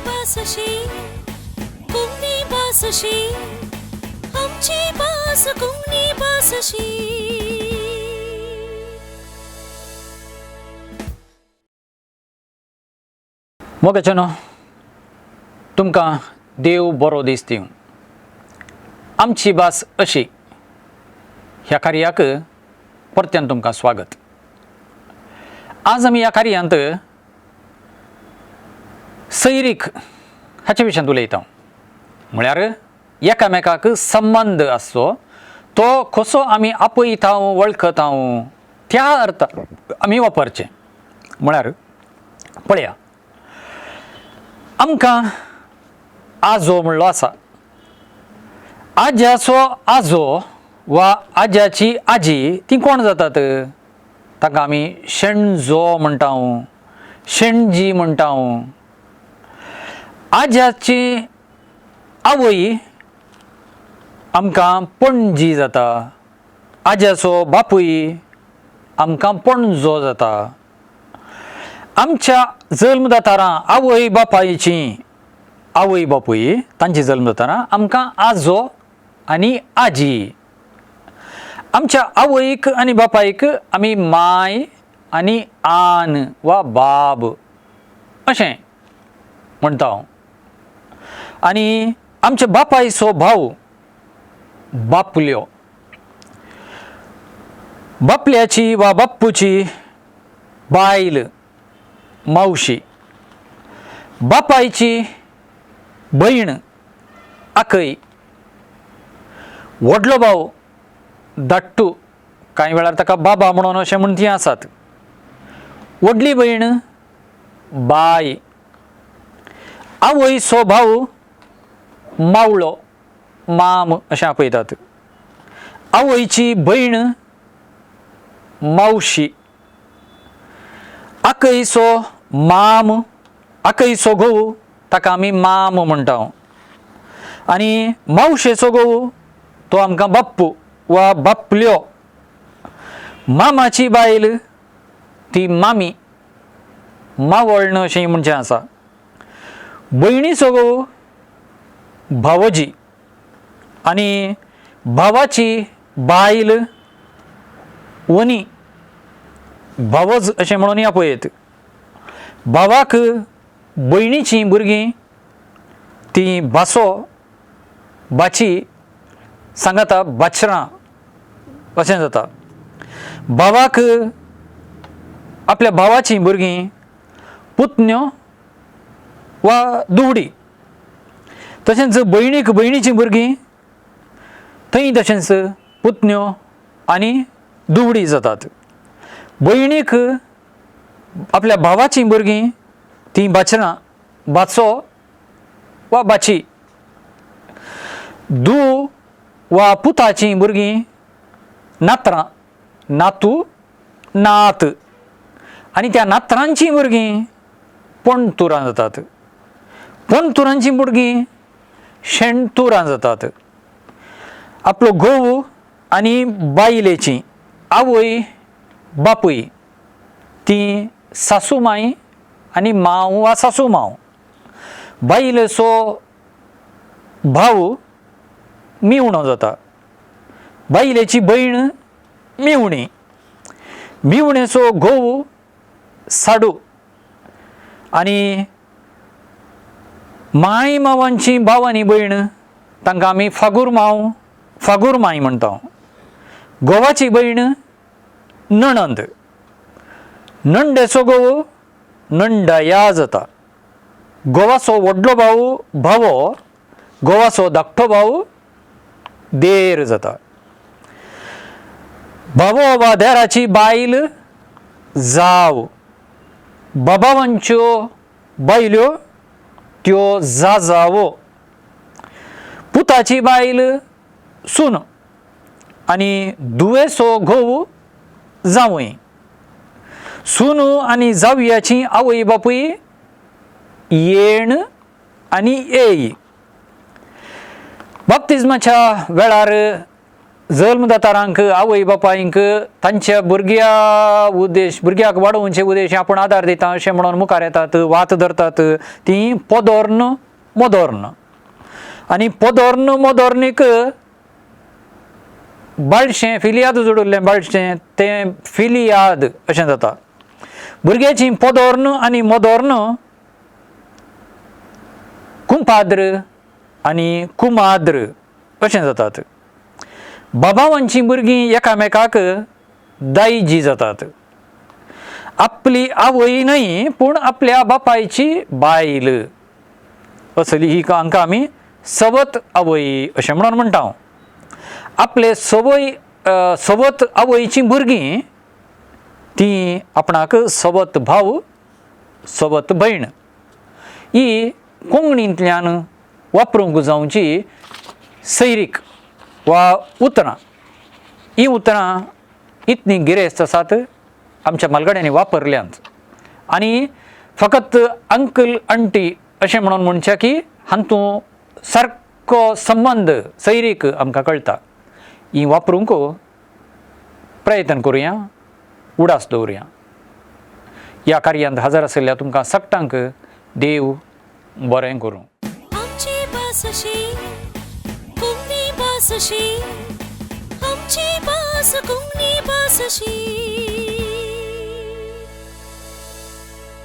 बासशी कुंगनी बासशी आमची बास कुंगनी बासशी. मोगचनो तुमकां देव बरो दीस दिवं. आमची भास अशी ह्या कार्याक परत्यान तुमकां स्वागत. आज आमी ह्या कार्यांत सैरीक हाचे विशयान उलयता. म्हळ्यार एकामेकाक संबंध आसचो तो कसो आमी आपयता वळखता त्या अर्थान आमी वापरचें. म्हळ्यार पळया, आमकां आजो म्हणलो आसा. आज्याचो आजो वा आज्याची आजी ती कोण जातात? ताका आमी शेणजो म्हणटा, शेणजी म्हणटा. आज्याची आवय आमकां पणजी जाता. आज्याचो बापूय आमकां पणजो जाता. आमच्या जल्मदातारां आवय बापायची आवय बापूय तांची जल्मदातारां आमकां आजो आनी आजी. आमच्या आवयक आनी बापायक आमी माय आनी आन वा बाब अशें म्हणटा. आनी आमच्या बापायचो भाव बापल्यो. बापल्याची वा बापूची बायल मावशी. बापायची भयण आकय. व्हडलो भाव धाकटू, कांय वेळार ताका बाबा म्हणून अशें म्हणटी आसात. व्हडली भयण बाय. आवयचो भाव मावळो माम अशें आपयतात. आवयची भयण मावशी. आकयचो माम, आकयचो घोव ताका आमी माम म्हणटा. आनी मावशेचो घोव तो आमकां बाप्पू वा बापल्यो. मामाची बायल ती मामी, मावळण अशें म्हणचें आसा. भयणीचो घोव भावोजी. आनी भावाची बायल वनी, भावज अशें म्हणून आपयत. भावाक भयणीचीं भुरगीं ती भासो, भाची सांगाता बाचरां अशें जाता. भावाक आपल्या भावाचीं भुरगीं पुतण्यो वा दुवडी. तशेंच भयणीक भयणीचीं भुरगीं थंय तशेंच पुतण्यो आनी दुवडी जातात. भयणीक आपल्या भावाचीं भुरगीं ती बाचरां, भाचो वा भाची. धूव वा पुताचीं भुरगीं नात्रां, नातू नात. आनी त्या नात्रांचीं भुरगीं पणतुरां जातात. पणतुरांचीं भुरगीं शेणतुरां जातात. आपलो घोव आनी बायलेची आवय बापूय ती सासू माय आनी मांव वा सासू मांव. बायलेचो भाव मिवणो जाता. बायलेची भयण मिवणी. मिवणेचो घोव साडू. आनी माय मावांची भाव आनी भयण तांकां आमी फागूर मांव, फागूर माय म्हणटा. घोवाची भयण नणंद. नंडेचो घोव नंडया जाता. घोवाचो व्हडलो भाव भावो. घोवाचो धाकटो भाव देर जाता. भावो वा देराची बायल जाव. बाबावांच्यो बायल्यो त्यो जाजावो. पुताची बायल सून आनी धुवेचो घोव जावय. सून आनी जावयाची आवय बापूय येण आनी येय. बाप्तिस्माच्या वेळार जल्मदातारांक आवय बापायंक तांच्या भुरग्याक वाडोवचे उद्देश आपण आदार दिता अशें म्हणून मुखार येतात, वात धरतात ती पोदोर्न मोदोर्न. आनी पोदोर्न मोदोर्नीक बाळशें फिलियाद जोडिल्लें बाळशें तें फिलियाद अशें जाता. भुरग्याची पोदोर्न आनी मोदोर्न कुंपाद्र आनी कुमाद्र अशें जातात. बाबावांची भुरगीं एकामेकाक दायजी जातात. आपली आवय न्हय पूण आपल्या बापायची बायल असली ही हांकां आमी सवत आवय अशें म्हणून म्हणटा. आपले सवत आवयची भुरगीं ती आपणाक सवत भाव सवत भयण ही कोंकणींतल्यान वापरूंक जावची सैरीक वा उतरां. ही उतरां इतली गिरेस्त आसात आमच्या मालगड्यांनी वापरल्यांत. आनी फकत अंकल आंटी अशें म्हणून म्हणचे की हातूं सारको संबंद सैरीक आमकां कळटा. ही वापरूंक प्रयत्न करुया, उडास दवरुया. ह्या कार्यांत हजर आशिल्ल्या तुमकां सगळ्यांक देव बरें करूं. आमची भासशी कोंकणी भासशी, आमची भास कोंकणी भासशी.